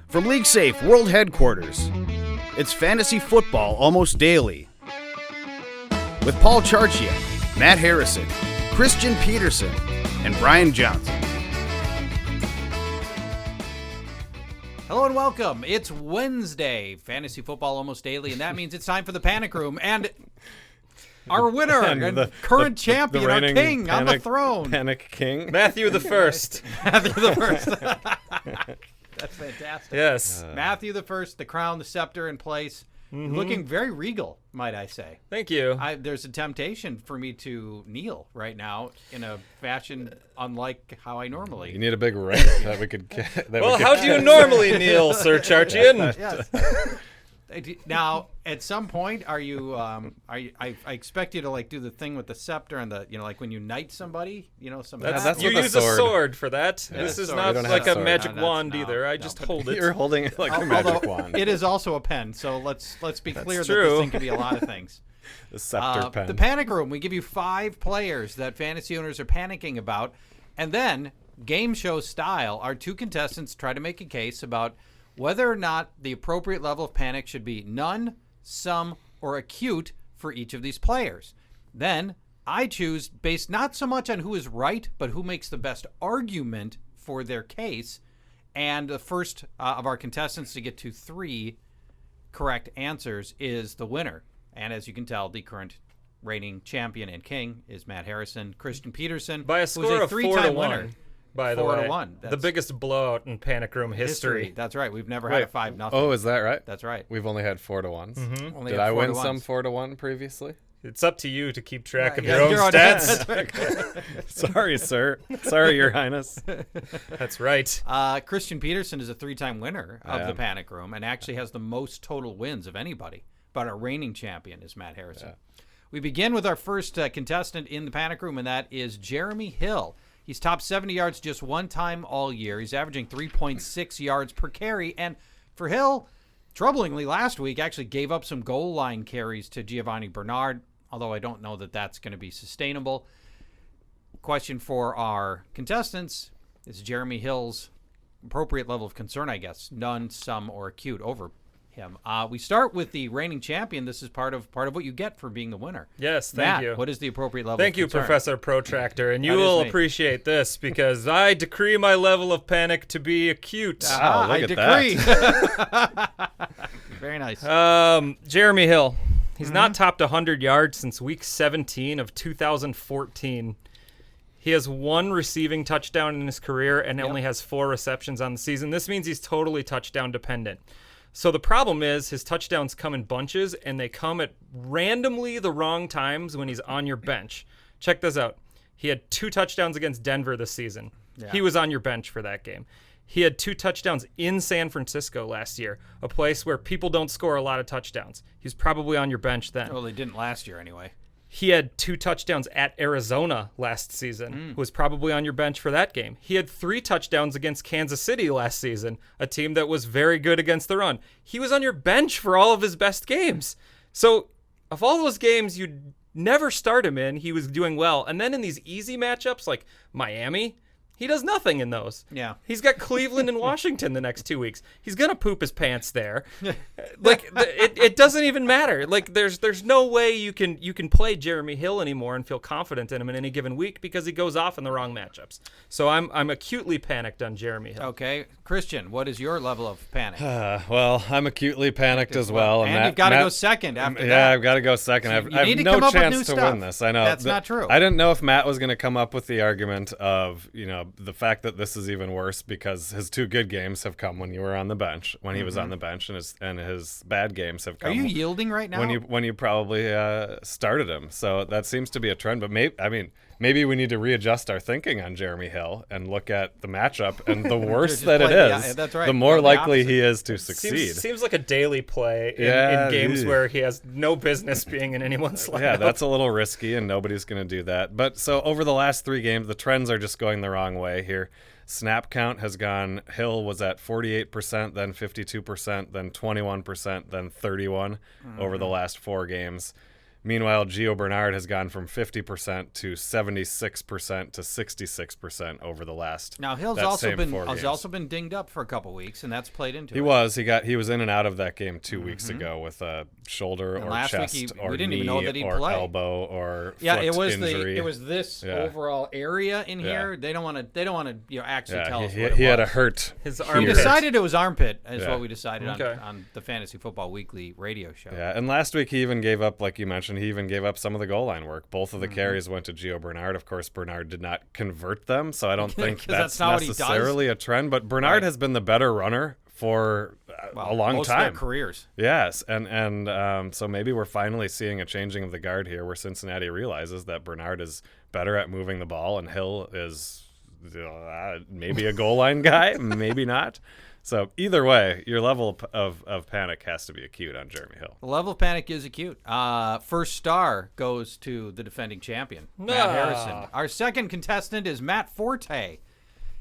From League Safe World Headquarters, it's Fantasy Football Almost Daily. With Paul Charchia, Matt Harrison, Christian Peterson, and Brian Johnson. Hello and welcome. It's Wednesday, Fantasy Football Almost Daily, and that means it's time for the Panic Room. And our winner and the current champion, our king panic, on the throne. Panic King. Matthew the First. Matthew the First. That's fantastic. Yes. Matthew the First, the crown, the scepter in place. Looking very regal, might I say. Thank you. There's a temptation for me to kneel right now in a fashion unlike how I normally. You need a big ring that we could get. How do you normally kneel, Sir Charchian? Yes. Now, at some point, are you? I expect you to like do the thing with the scepter and the, like when you knight somebody, some. That's you with a use sword. a sword for that. Yeah, This is sword. not don't have like a a sword. magic No, wand no, either. I no, just but hold it. You're holding it like a magic Although wand. it is also a pen, so let's be clear that true. this thing can be a lot of things. The scepter pen. The Panic Room, we give you 5 players that fantasy owners are panicking about, and then, game show style, our 2 contestants try to make a case about whether or not the appropriate level of panic should be none, some, or acute for each of these players. Then, I choose based not so much on who is right, but who makes the best argument for their case, and the first of our contestants to get to 3 correct answers is the winner. And as you can tell, the current reigning champion and king is Matt Harrison. Christian Peterson, By a who's score of 3-time 4-1. winner. By the 4-1. way, the That's biggest blowout in Panic Room history. That's right. We've never had a 5-0. Oh, is that right? That's right. We've only had 4-1s. Only Did had I win 4-1s. some 4-1 previously? It's up to you to keep track of Yeah, your own that's stats. right. Sorry, sir. Sorry, Your Highness. That's right. Christian Peterson is a 3-time winner of Yeah. the Panic Room and actually has the most total wins of anybody. But our reigning champion is Matt Harrison. Yeah. We begin with our first contestant in the Panic Room, and that is Jeremy Hill. He's topped 70 yards just one time all year. He's averaging 3.6 yards per carry. And for Hill, troublingly, last week actually gave up some goal line carries to Giovanni Bernard, although I don't know that that's going to be sustainable. Question for our contestants is Jeremy Hill's appropriate level of concern, I guess. None, some, or acute over him. We start with the reigning champion. This is part of what you get for being the winner. Yes, thank Matt, you. what is the appropriate level Thank of you, concern? Professor Protractor, and you That is will me. appreciate this because I decree my level of panic to be acute. Wow, I look at decree. Very nice. Jeremy Hill. He's not topped 100 yards since week 17 of 2014. He has 1 receiving touchdown in his career and only has 4 receptions on the season. This means he's totally touchdown dependent. So the problem is his touchdowns come in bunches, and they come at randomly the wrong times when he's on your bench. Check this out. He had 2 touchdowns against Denver this season. Yeah. He was on your bench for that game. He had 2 touchdowns in San Francisco last year, a place where people don't score a lot of touchdowns. He's probably on your bench then. Well, they didn't last year anyway. He had 2 touchdowns at Arizona last season, was probably on your bench for that game. He had 3 touchdowns against Kansas City last season, a team that was very good against the run. He was on your bench for all of his best games. So of all those games you'd never start him in, he was doing well. And then in these easy matchups like Miami, he does nothing in those. Yeah. He's got Cleveland and Washington the next 2 weeks. He's going to poop his pants there. It doesn't even matter. Like there's no way you can play Jeremy Hill anymore and feel confident in him in any given week because he goes off in the wrong matchups. So I'm acutely panicked on Jeremy Hill. Okay. Christian, what is your level of panic? Well, I'm acutely panicked as well. And you've got to go second after that. Yeah, I've got to go second. So I you need have to come no up with chance new to stuff. win this. I know. That's not true. I didn't know if Matt was going to come up with the argument of, the fact that this is even worse because his 2 good games have come when you were on the bench, when he was on the bench, and his bad games have come Are you yielding right now? when you probably started him. So that seems to be a trend. But maybe we need to readjust our thinking on Jeremy Hill and look at the matchup. And the worse Just that it play- is, yeah, that's right. the more Play the likely opposite. he is to succeed. Seems like a daily play Yeah, in games yeah. where he has no business being in anyone's lineup. Yeah, that's a little risky, and nobody's going to do that. But so over the last 3 games, the trends are just going the wrong way here. Snap count has gone, Hill was at 48%, then 52%, then 21%, then 31% over the last 4 games. Meanwhile, Gio Bernard has gone from 50% to 76% to 66% over the last. Now Hill's also been dinged up for a couple weeks, and that's played into it. He was in and out of that game 2 weeks ago with a shoulder And or last chest week or we didn't knee even know that he'd or play. elbow or Yeah, foot it was injury. it was this overall area in here. They don't want to actually tell us what it he had a was. hurt. His We armpit. decided it was armpit, is Yeah. what we decided Okay. on the Fantasy Football Weekly radio show. Yeah, and last week he even gave up, like you mentioned, he even gave up some of the goal line work. Both of the carries went to Gio Bernard. Of course, Bernard did not convert them, so I don't think 'Cause that's not what he does. necessarily a trend. But Bernard Right. has been the better runner for a long most time. of their careers. Yes, and so maybe we're finally seeing a changing of the guard here, where Cincinnati realizes that Bernard is better at moving the ball, and Hill is maybe a goal line guy, maybe not. So either way, your level of panic has to be acute on Jeremy Hill. The level of panic is acute. First star goes to the defending champion, Matt Harrison. Our second contestant is Matt Forte.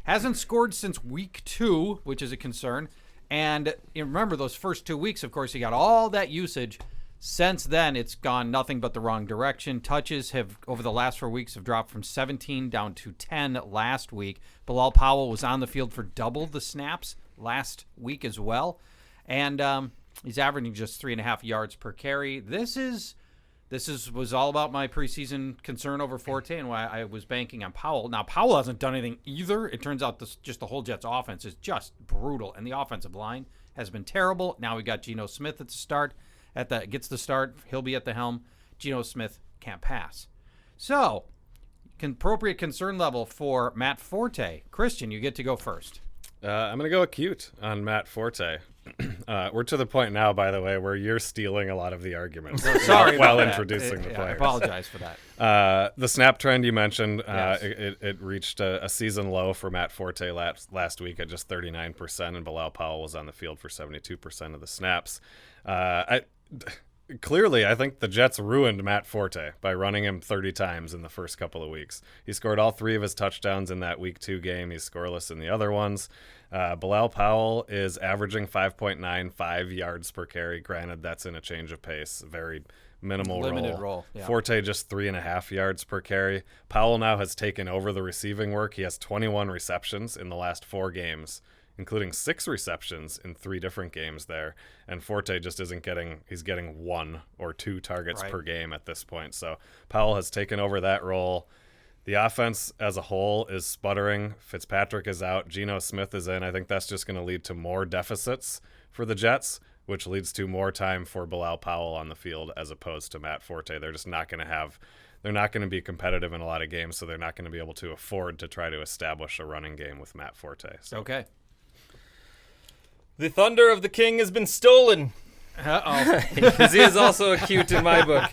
Hasn't scored since week 2, which is a concern. And remember, those first 2 weeks, of course, he got all that usage. Since then, it's gone nothing but the wrong direction. Touches have, over the last 4 weeks, have dropped from 17 down to 10 last week. Bilal Powell was on the field for double the snaps last week as well. And he's averaging just 3.5 yards per carry. This was all about my preseason concern over Forte and why I was banking on Powell. Now, Powell hasn't done anything either. It turns out just the whole Jets offense is just brutal, and the offensive line has been terrible. Now we got Geno Smith at the start. Gets the start. He'll be at the helm. Geno Smith can't pass. So, appropriate concern level for Matt Forte. Christian, you get to go first. I'm going to go acute on Matt Forte. We're to the point now, by the way, where you're stealing a lot of the arguments Sorry while about that. introducing the I players. apologize for that. The snap trend you mentioned, Yes. it reached a season low for Matt Forte last week at just 39%, and Bilal Powell was on the field for 72% of the snaps. Clearly, I think the Jets ruined Matt Forte by running him 30 times in the first couple of weeks. He scored all 3 of his touchdowns in that week 2 game. He's scoreless in the other ones. Bilal Powell is averaging 5.95 yards per carry. Granted, that's in a change of pace, very minimal Limited role, yeah. Forte just 3.5 yards per carry. Powell now has taken over the receiving work. He has 21 receptions in the last 4 games, including 6 receptions in 3 different games there. And Forte just he's getting 1 or 2 targets per game at this point. So Powell has taken over that role. The offense as a whole is sputtering. Fitzpatrick is out. Geno Smith is in. I think that's just going to lead to more deficits for the Jets, which leads to more time for Bilal Powell on the field as opposed to Matt Forte. They're just not going to they're not going to be competitive in a lot of games, so they're not going to be able to afford to try to establish a running game with Matt Forte. So. Okay. The thunder of the king has been stolen. Uh-oh. Because he is also acute in my book.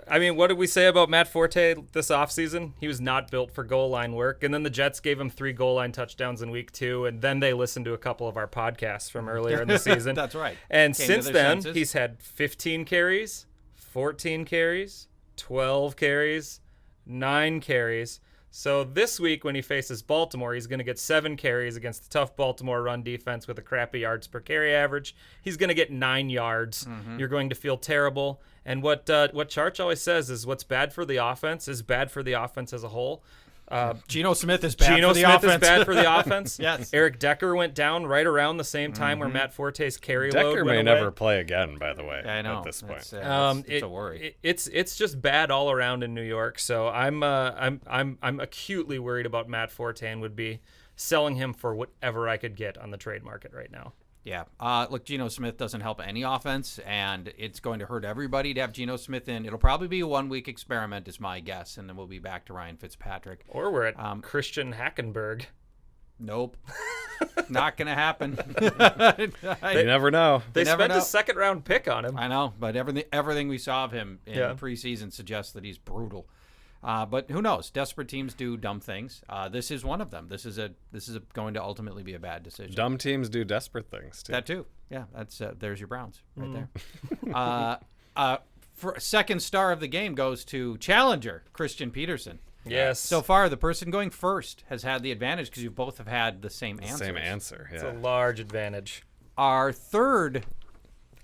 I mean, what did we say about Matt Forte this offseason? He was not built for goal line work. And then the Jets gave him 3 goal line touchdowns in week 2. And then they listened to a couple of our podcasts from earlier in the season. That's right. And Came since to their then, senses. he's had 15 carries, 14 carries, 12 carries, 9 carries. So this week when he faces Baltimore, he's going to get 7 carries against the tough Baltimore run defense with a crappy yards per carry average. He's going to get 9 yards. You're going to feel terrible. And what Charch always says is what's bad for the offense is bad for the offense as a whole. Geno Smith is bad Geno for the Smith offense. is bad for the offense. Yes. Eric Decker went down right around the same time where Matt Forte's carry load Decker went may away. never play again, by the way, I know. at this point. It's a worry. It's just bad all around in New York. So I'm acutely worried about Matt Forte and would be selling him for whatever I could get on the trade market right now. Yeah. Look, Geno Smith doesn't help any offense, and it's going to hurt everybody to have Geno Smith in. It'll probably be a 1-week experiment, is my guess, and then we'll be back to Ryan Fitzpatrick. Or we're at Christian Hackenberg. Nope. Not going to happen. You never know. They never spent know. a second-round pick on him. I know, but everything we saw of him in preseason suggests that he's brutal. But who knows? Desperate teams do dumb things. This is one of them. This is going to ultimately be a bad decision. Dumb teams do desperate things, too. That too. Yeah, that's there's your Browns right there. For second star of the game goes to challenger Christian Peterson. Yes. So far, the person going first has had the advantage because you both have had the same answer. Same answer, yeah. It's a large advantage. Our third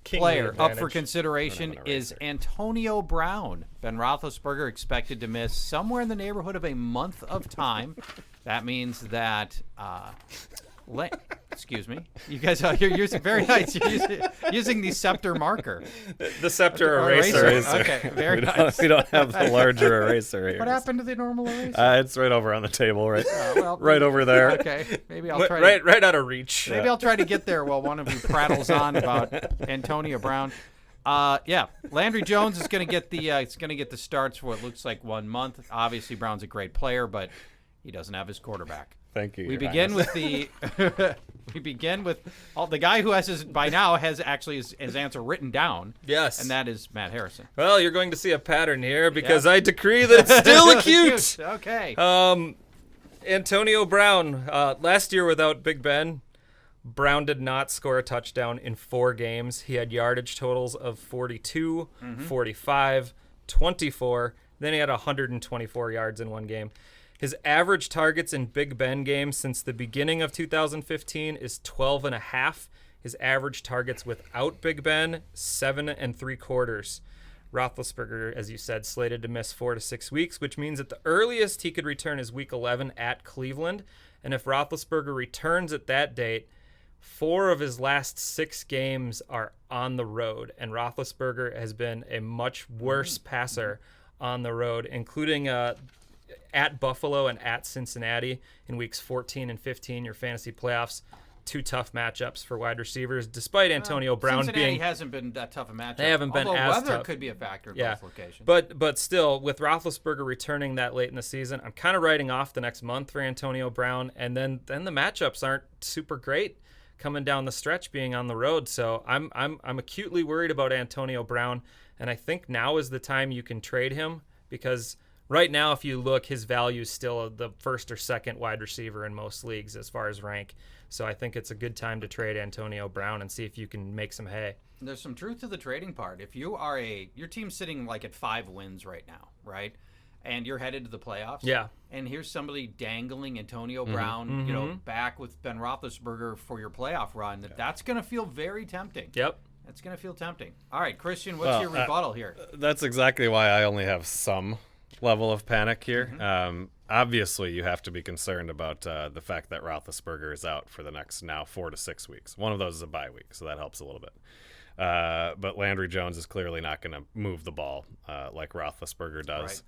Kingly player up for advantage. consideration is Antonio Brown. Ben Roethlisberger expected to miss somewhere in the neighborhood of a month of time. That means that excuse me. You guys are you're using very nice. You're using the scepter marker. The scepter eraser. Okay, very nice. We don't have the larger eraser here. What happened to the normal eraser? It's right over on the table, right? Well, right over there. Okay, maybe I'll try. Right out of reach. Maybe I'll try to get there while one of you prattles on about Antonio Brown. Yeah, Landry Jones is going to get the starts for what looks like 1 month. Obviously, Brown's a great player, but he doesn't have his quarterback. Thank you. We begin with the the guy who has his answer written down. Yes. And that is Matt Harrison. Well, you're going to see a pattern here because I decree that it's still acute. Okay. Antonio Brown, last year without Big Ben, Brown did not score a touchdown in 4 games. He had yardage totals of 42, 45, 24. Then he had 124 yards in 1 game. His average targets in Big Ben games since the beginning of 2015 is 12.5. His average targets without Big Ben, 7 3/4. Roethlisberger, as you said, slated to miss 4 to 6 weeks, which means that the earliest he could return is Week 11 at Cleveland. And if Roethlisberger returns at that date, 4 of his last 6 games are on the road. And Roethlisberger has been a much worse passer on the road, including at Buffalo and at Cincinnati in weeks 14 and 15, your fantasy playoffs. 2 tough matchups for wide receivers, despite Antonio Brown Cincinnati being. hasn't been that tough a matchup. They haven't been Although as weather tough. could be a factor in both locations. But still, with Roethlisberger returning that late in the season, I'm kind of writing off the next month for Antonio Brown, and then the matchups aren't super great coming down the stretch being on the road. So I'm acutely worried about Antonio Brown, and I think now is the time you can trade him because. Right now, if you look, his value is still the first or second wide receiver in most leagues as far as rank. So I think it's a good time to trade Antonio Brown and see if you can make some hay. There's some truth to the trading part. If you are your team's sitting like at 5 wins right now, right? And you're headed to the playoffs. Yeah. And here's somebody dangling Antonio Brown, back with Ben Roethlisberger for your playoff run. That's going to feel very tempting. Yep. That's going to feel tempting. All right, Christian, what's your rebuttal here? That's exactly why I only have some level of panic here. Obviously, you have to be concerned about the fact that Roethlisberger is out for the next now 4 to 6 weeks. One of those is a bye week, so that helps a little bit. But Landry Jones is clearly not going to move the ball like Roethlisberger does.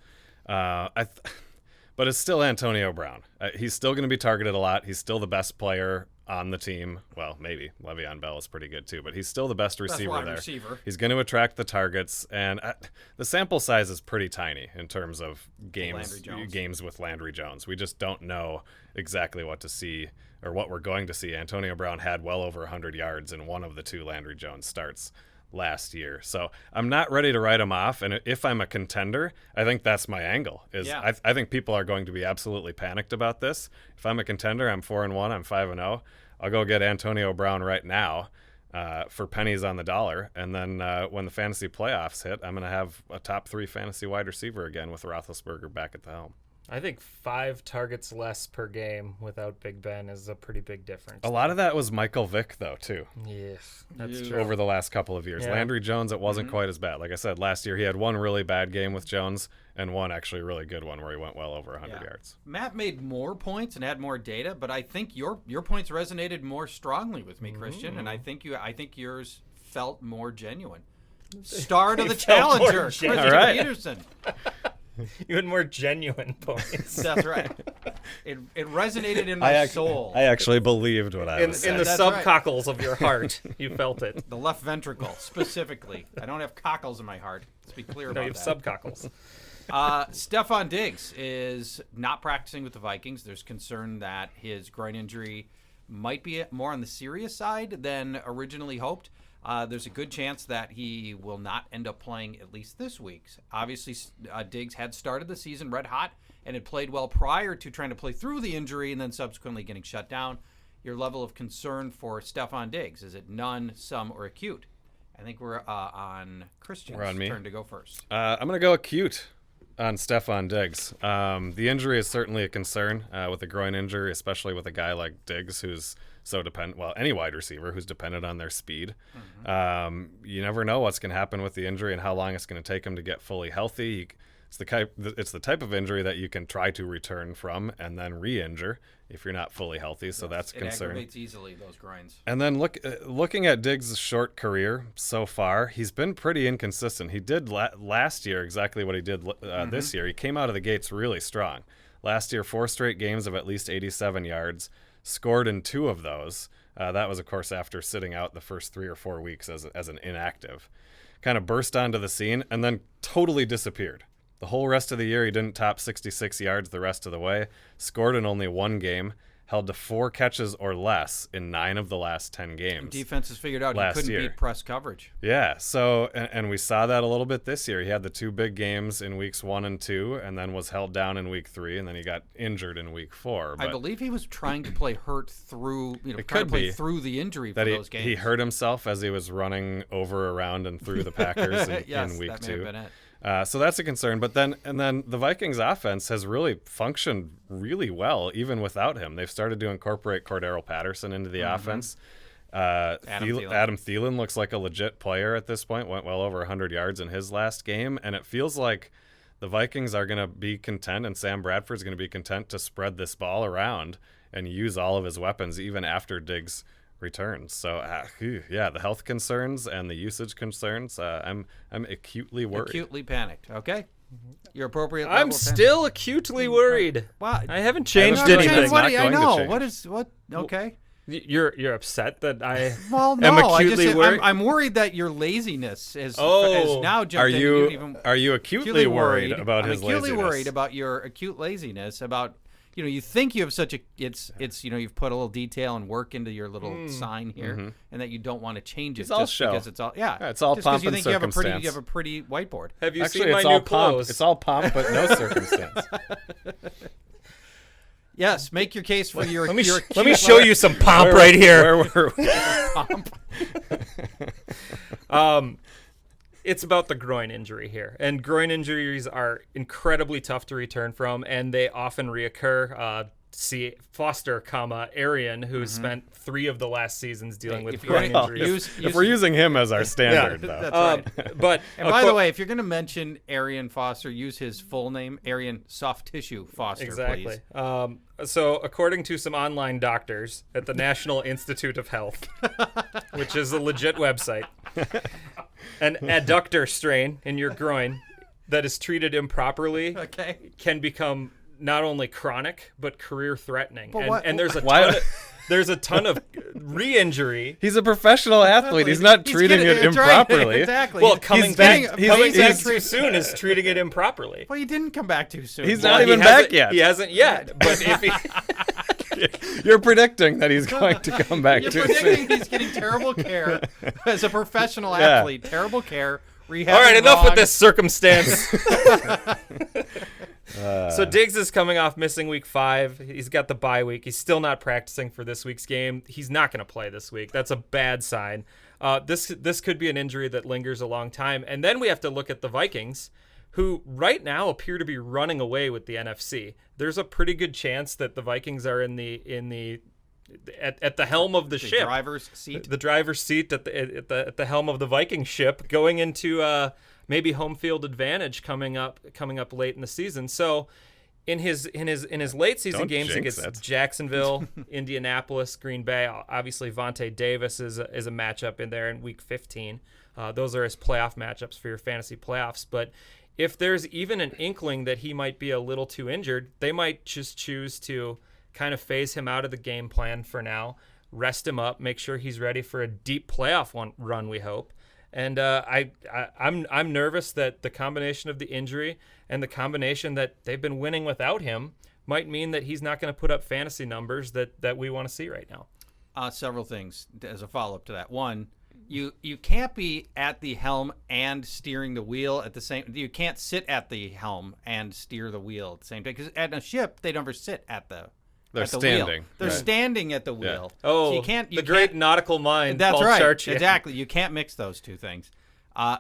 Right. But it's still Antonio Brown. He's still going to be targeted a lot. He's still the best player on the team. Well, maybe Le'Veon Bell is pretty good too, but he's still the best receiver there. He's going to attract the targets, and the sample size is pretty tiny in terms of games with Landry Jones. We just don't know exactly what to see or what we're going to see. Antonio Brown had well over 100 yards in one of the 2 Landry Jones starts last year. So I'm not ready to write him off. And if I'm a contender, I think that's my angle. I think people are going to be absolutely panicked about this. If I'm a contender, I'm 4-1, I'm 5-0. I'll go get Antonio Brown right now for pennies on the dollar. And then when the fantasy playoffs hit, I'm going to have a top 3 fantasy wide receiver again with Roethlisberger back at the helm. I think 5 targets less per game without Big Ben is a pretty big difference. A lot of that was Michael Vick, though, too. Yes, that's true. Over the last couple of years. Yeah. Landry Jones, it wasn't quite as bad. Like I said, last year he had 1 really bad game with Jones and 1 actually really good one where he went well over 100 yards. Matt made more points and had more data, but I think your points resonated more strongly with me, Christian, and I think yours felt more genuine. Start of the challenger, Christian Peterson. You had more genuine points. That's right. It resonated in my soul. I actually believed what I was saying. In the subcockles of your heart, you felt it. The left ventricle, specifically. I don't have cockles in my heart. Let's be clear about that. No, you have subcockles. Stefon Diggs is not practicing with the Vikings. There's concern that his groin injury might be more on the serious side than originally hoped. There's a good chance that he will not end up playing at least this week. Obviously, Diggs had started the season red hot and had played well prior to trying to play through the injury and then subsequently getting shut down. Your level of concern for Stefon Diggs, is it none, some, or acute? I think we're on Christian's turn to go first. I'm going to go acute. on Stefon Diggs. The injury is certainly a concern with a groin injury, especially with a guy like Diggs who's so dependent. Well, any wide receiver who's dependent on their speed. You never know what's going to happen with the injury and how long it's going to take him to get fully healthy. It's the type of injury that you can try to return from and then re-injure if you're not fully healthy. So that's a concern. It aggravates easily, those groins. And then looking at Diggs' short career so far, he's been pretty inconsistent. He did last year exactly what he did this year. He came out of the gates really strong. Last year, 4 straight games of at least 87 yards, scored in 2 of those. That was, of course, after sitting out the first 3 or 4 weeks as an inactive. Kind of burst onto the scene and then totally disappeared. The whole rest of the year, he didn't top 66 yards the rest of the way, scored in only 1 game, held to 4 catches or less in 9 of the last 10 games. Defense has figured out he couldn't beat press coverage. Yeah, so, and we saw that a little bit this year. He had the 2 big games in weeks 1 and 2, and then was held down in week 3, and then he got injured in week 4. I believe he was trying to play hurt through, through the injury for those games. He hurt himself as he was running over, around, and through the Packers in week 2. That may have been it. So that's a concern. But then the Vikings offense has really functioned really well, even without him. They've started to incorporate Cordero Patterson into the offense. Adam Thielen looks like a legit player at this point, went well over 100 yards in his last game. And it feels like the Vikings are going to be content, and Sam Bradford's going to be content to spread this ball around and use all of his weapons even after Diggs returns. So the health concerns and the usage concerns, I'm acutely worried. Acutely panicked. Okay, you're appropriate. I'm still acutely worried. Wow, I haven't changed anything. I know. What? Okay. You're upset that I am acutely worried? I'm worried that your laziness is now jumped in. Are you acutely worried about his laziness? I'm acutely worried about your acute laziness, about you think you have such a you've put a little detail and work into your little sign here, and that you don't want to change it because it's all it's all just pomp you and think circumstance. you have a pretty whiteboard. Have you Actually, seen my new clothes? It's all pomp but no circumstance. Yes, make your case for your. Let me show you some pomp right here. Where were we? Pomp. It's about the groin injury here. And groin injuries are incredibly tough to return from, and they often reoccur. See Foster, Arian, who spent 3 of the last seasons dealing with groin injuries. If we're using him as our standard, though. That's right. But by the way, if you're going to mention Arian Foster, use his full name, Arian Soft Tissue Foster, exactly. please. So according to some online doctors at the National Institute of Health, which is a legit website, an adductor strain in your groin that is treated improperly can become not only chronic but career-threatening. And there's a ton of re-injury. He's a professional athlete. He's not treating it improperly. Right. Exactly. Well, coming back too soon is treating it improperly. Well, he didn't come back too soon. He's not even back yet. He hasn't yet. But if he... You're predicting that he's going to come back too soon. You're predicting he's getting terrible care as a professional athlete. Terrible care. Rehab. All right, enough with this circumstance. So Diggs is coming off missing week 5. He's got the bye week. He's still not practicing for this week's game. He's not going to play this week. That's a bad sign. This could be an injury that lingers a long time. And then we have to look at the Vikings, who right now appear to be running away with the NFC. There's a pretty good chance that the Vikings are at the helm of the ship, driver's seat, the driver's seat at the helm of the Viking ship, going into maybe home field advantage coming up late in the season. So in his late season games against Jacksonville, Indianapolis, Green Bay, obviously Vontae Davis is a matchup in there in week 15. Those are his playoff matchups for your fantasy playoffs. But if there's even an inkling that he might be a little too injured, they might just choose to kind of phase him out of the game plan for now, rest him up, make sure he's ready for a deep playoff run, we hope. And I'm nervous that the combination of the injury and the combination that they've been winning without him might mean that he's not going to put up fantasy numbers that we want to see right now. Several things as a follow-up to that. One, you can't be at the helm and steering the wheel at the same. You can't sit at the helm and steer the wheel at the same time, because at a ship they never sit at the. They're at the standing. Wheel. They're standing at the wheel. Yeah. Oh, so you can't. Great nautical mind. That's Paul right. Charchian. Exactly. You can't mix those two things.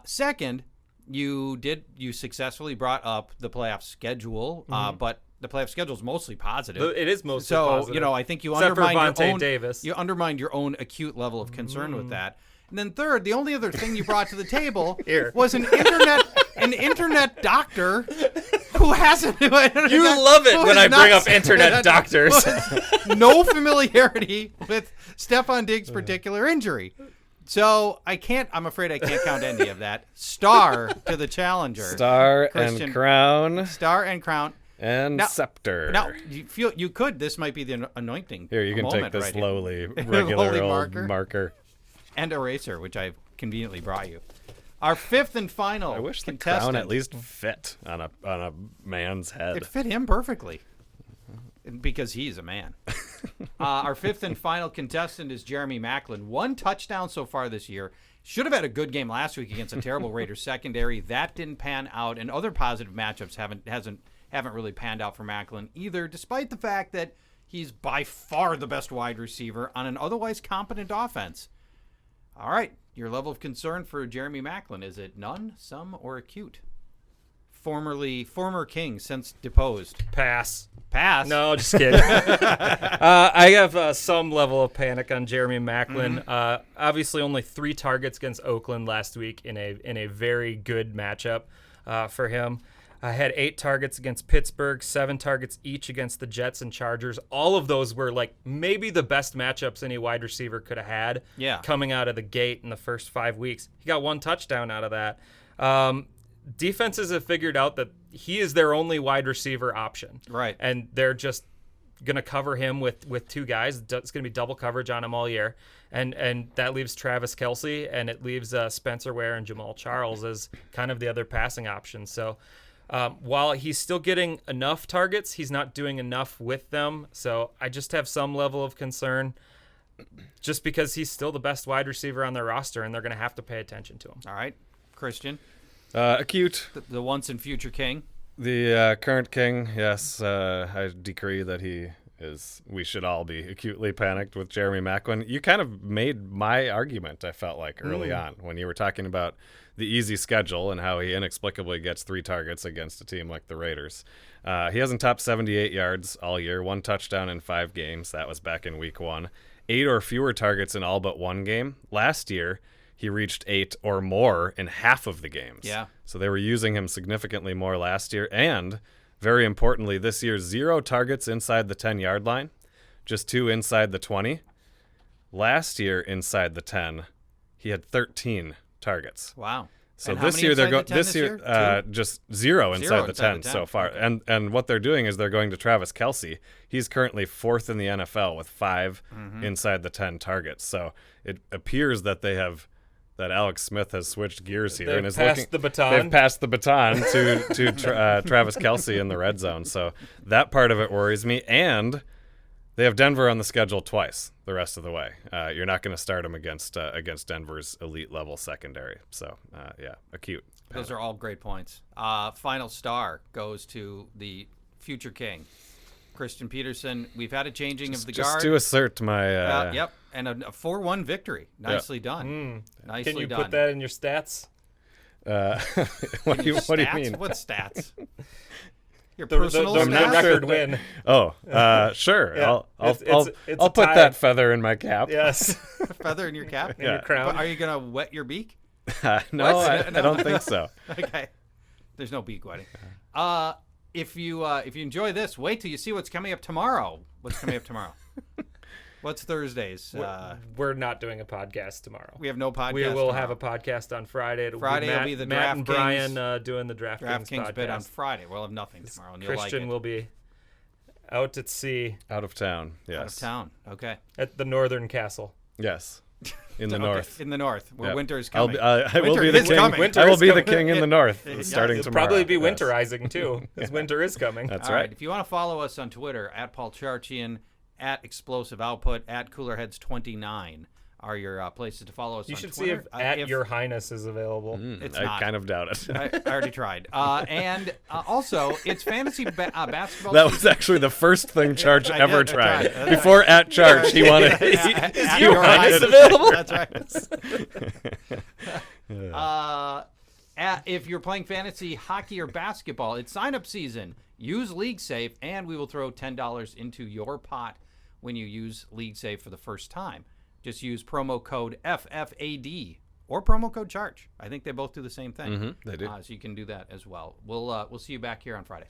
Second, you successfully brought up the playoff schedule, but the playoff schedule is mostly positive. It is mostly so, positive. I think you Except for undermined your Vontae own Davis. You undermined your own acute level of concern with that. And then third, the only other thing you brought to the table was an internet doctor who hasn't. You love it when I bring up internet doctors. No familiarity with Stefon Diggs' particular injury. So I'm afraid I can't count any of that. Star to the challenger. Star Christian. and crown. Star and crown. And scepter. Now, this might be the anointing. Here, you can take this right lowly, here. regular Lowly old marker. And eraser, which I've conveniently brought you. Our fifth and final I wish the contestant. crown at least fit on a man's head. It fit him perfectly. Because he's a man. Our fifth and final contestant is Jeremy Maclin. 1 touchdown so far this year. Should have had a good game last week against a terrible Raiders secondary. That didn't pan out, and other positive matchups haven't really panned out for Maclin either, despite the fact that he's by far the best wide receiver on an otherwise competent offense. All right, your level of concern for Jeremy Maclin, is it none, some, or acute? Former king, since deposed. Pass. No, just kidding. I have some level of panic on Jeremy Maclin. Obviously, only 3 targets against Oakland last week in a very good matchup for him. I had 8 targets against Pittsburgh, 7 targets each against the Jets and Chargers. All of those were like maybe the best matchups any wide receiver could have had coming out of the gate in the first 5 weeks. He got 1 touchdown out of that. Defenses have figured out that he is their only wide receiver option. Right. And they're just going to cover him with 2 guys. It's going to be double coverage on him all year. And that leaves Travis Kelce, and it leaves Spencer Ware and Jamal Charles as kind of the other passing options. So while he's still getting enough targets, he's not doing enough with them. So I just have some level of concern just because he's still the best wide receiver on their roster, and they're going to have to pay attention to him. All right. Christian? Acute. The once and future king? The current king, yes. I decree that we should all be acutely panicked with Jeremy Maclin. You kind of made my argument, I felt like, early on when you were talking about the easy schedule and how he inexplicably gets 3 targets against a team like the Raiders. He hasn't topped 78 yards all year, 1 touchdown in 5 games. That was back in week 1. 8 or fewer targets in all but 1 game. Last year, he reached 8 or more in half of the games. Yeah. So they were using him significantly more last year. And very importantly, this year, 0 targets inside the 10-yard line, just 2 inside the 20. Last year, inside the 10, he had 13 targets. Wow. So this year they're going. This year, just 0 inside the 10 so far. Okay. And what they're doing is they're going to Travis Kelce. He's currently 4th in the NFL with 5 inside the 10 targets. So it appears that that Alex Smith has switched gears here and is looking. The baton. They've passed the baton to Travis Kelce in the red zone. So that part of it worries me. And they have Denver on the schedule twice the rest of the way. You're not going to start him against Denver's elite level secondary. So acute. Those are all great points. Final star goes to the future king, Christian Peterson. We've had a changing of the guard. Just to assert my. Yep, and a 4-1 victory. Nicely done. Nicely Can you done. put that in your stats? What do you mean? What stats? Your The personal stats? record win. Oh, sure. Yeah. I'll put that feather in my cap. Yes. Feather in your cap? In your crown. But are you going to wet your beak? No, I don't think so. Okay. There's no beak wetting. If you enjoy this, wait till you see what's coming up tomorrow. What's coming up tomorrow? What's Thursdays? We're not doing a podcast tomorrow. We have no podcast. We will tomorrow. have a podcast on Friday. Friday will be the Matt and DraftKings- Brian doing the DraftKings podcast. bit on Friday. We'll have nothing tomorrow, and you'll Christian like it. will be out at sea Out of town. Yes. Out of town. Okay. at the Northern Castle. Yes. In the Okay, north. in the north, where Yep. winter is I coming. will be Winter the is king. coming. I will is be the coming. king in the north starting It'll tomorrow. probably be Yes. winterizing too, because winter is coming. That's All right. right. If you want to follow us on Twitter, at Paul Charchian, at Explosive Output, at Coolerheads29 are your places to follow us You on should Twitter. see if Your Highness is available. It's I not. kind of doubt it. I already tried. And also, it's fantasy basketball. That was actually the first thing Charge I ever did, I tried. tried. Before at Charge, he wanted. Is Your Highness available? That's right. If you're playing fantasy hockey or basketball, it's sign-up season. Use LeagueSafe, and we will throw $10 into your pot when you use LeagueSafe for the first time. Just use promo code FFAD or promo code CHARGE. I think they both do the same thing. They do. So you can do that as well. We'll see you back here on Friday.